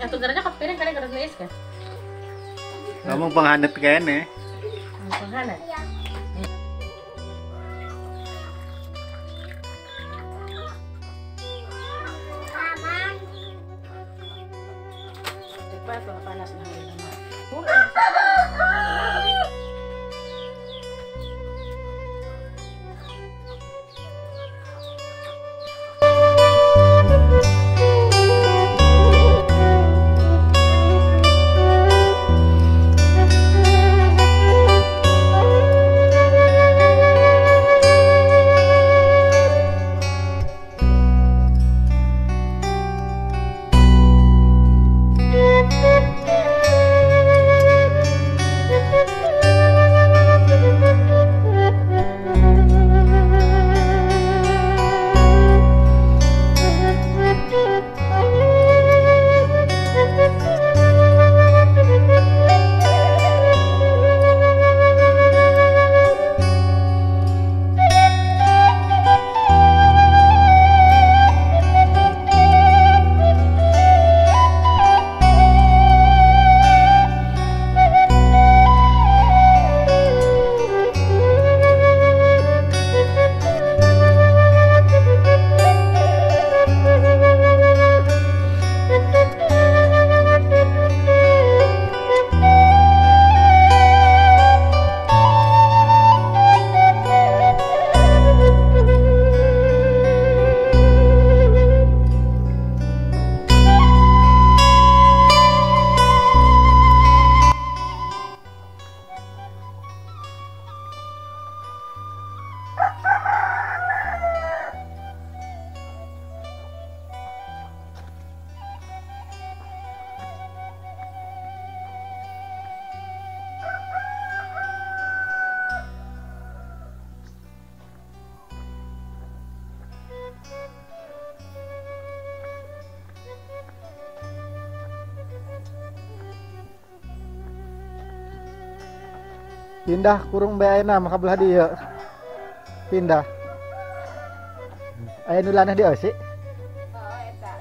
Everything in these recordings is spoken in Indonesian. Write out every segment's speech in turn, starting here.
Atau garanya kau piring kali garas es kan? Kamu penghangat kayaknya. Penghangat. Cepat kalau panas nah. Pindah kurung be ayeuna maka belah dieu. Pindah. Aya nu laneh dieu sih. Oh, eta.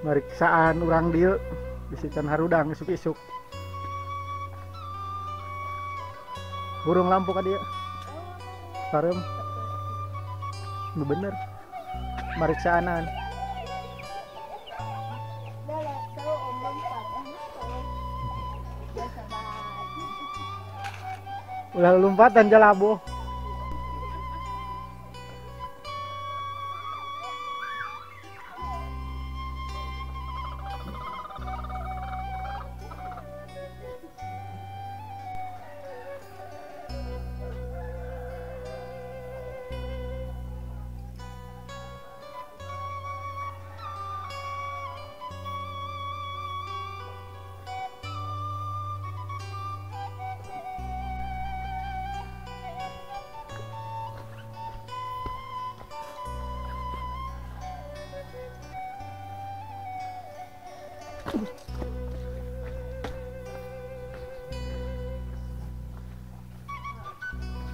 Mariksaan urang dieu bisikan harudang isuk-isuk. Burung lampu ka dieu. Sarem. Nu bener. Mariksaanan. Ulah lompatan jalabo.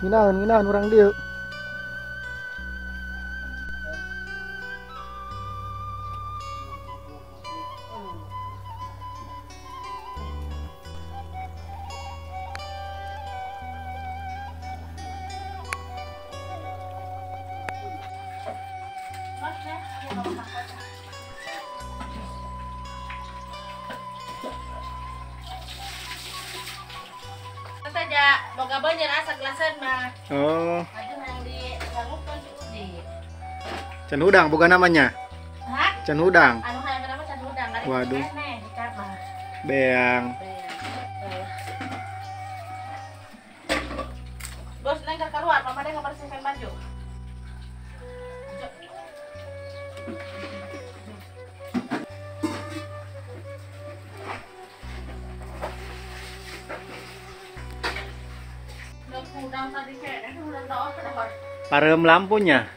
Nginaun urang dieu. Saja boga banyak asa gelasan mah. Oh, Aduh yang di gangupkan si Udi. can udang bukan namanya. Hah? Can udang. Anu hayang kenapa can udang kali Waduh. di kamar. Beang. Bos neng keluar, mama dia nggak bersihkan baju. Udang tadi kayak udah tahu kenapa. Parem lampunya.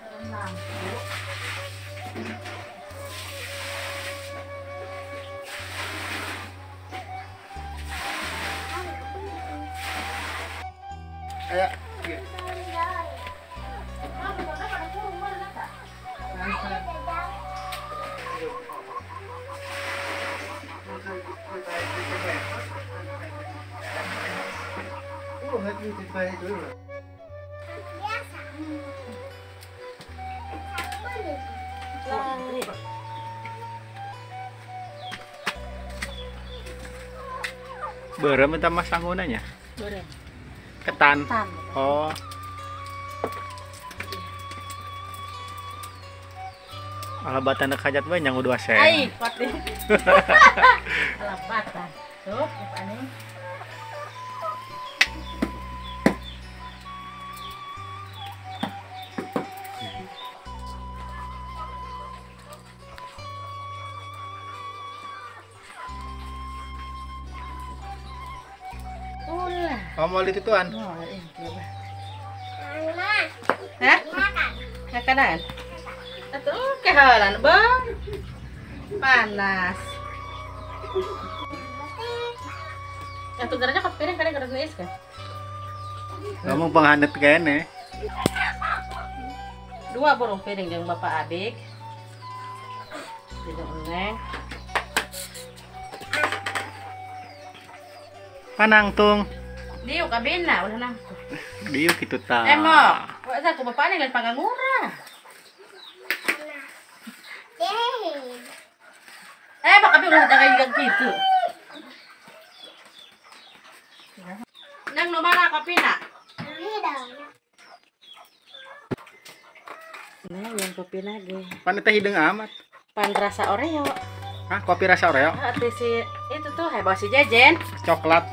Ayo. Berem minta mas sangunanya. Goreng. Ketan. Tan. Oh. Alabatan nak hajat banyak yang udah sen. Ai, pati. Alabatan. Tuh, apa nih? Ulah. Oh, mau itu tuan. Oh, ini. Hah? Makanan. Atuh kehalan, Bang. Panas. Atuh garanya ke piring kadang garanya is kan. Ngomong penghangat kayaknya. 2 burung piring jeung bapak adik. Jeung neng. Panangtung. Diu kabina ulah nang. Diu kitu ta. Emok, wa sa ku bapak lain pangangura. Baka bi ulah dagay gitu. Nang numara kapina. Nah, yang kopi lagi. Pan teh hidung amat. Pan rasa Oreo. Hah, kopi rasa Oreo? Hati si itu tuh heboh si Jejen. Coklat.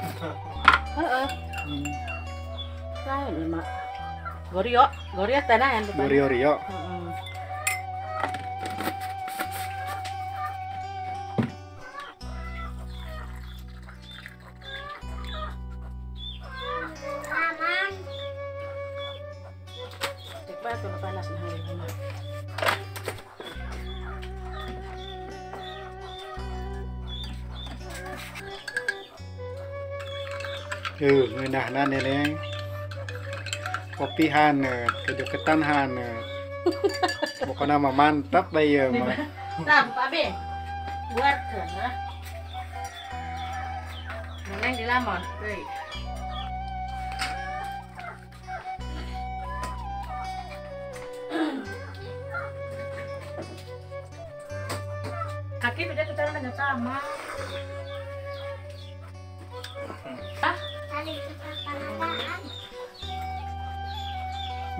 Heeh. Lain mak. Gorio tanah yang depan. Gorio. Heeh. Cek batu panas nah hari ini. Ngeunahna neneng. Kopi haneut, kedeketan haneut. Pokoknya mah mantap bae ieu mah. Nah, Pak B. Buat ya. Neneng di lamon, euy. Kaki beda kita dengan sama. Ah,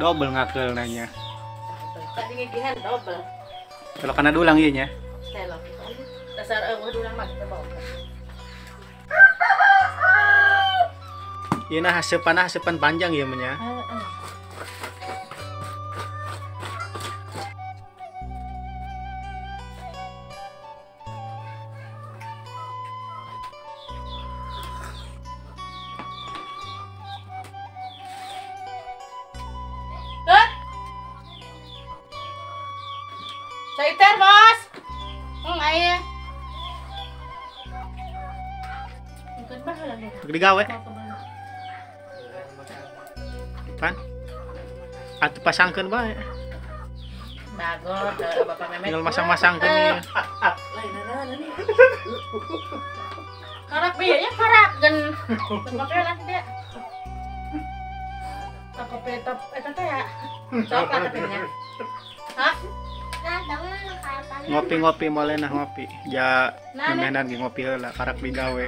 Double ngakel nanya. tadi ngigihan double. Kalau kana dulang ieu nya. Telo. Dasar eueuh dulang mah kita bawa. Ieu nah hasepan panjang ieu mah nya. Heeh. Saiter, Bos. Ayo. Mungkin bahala nih. Digawe. Pan. Atuh pasangkeun bae. Bagor, Bapak Memet. Tinggal masang-masangkeun ieu. Karak biaya karak gen. Pakai lah dia. Apa petop eta teh ya? Coklat tapi nya. Hah? Ngopi-ngopi boleh nah ngopi. Ja Nah, memenan ge ngopi heula karak digawe.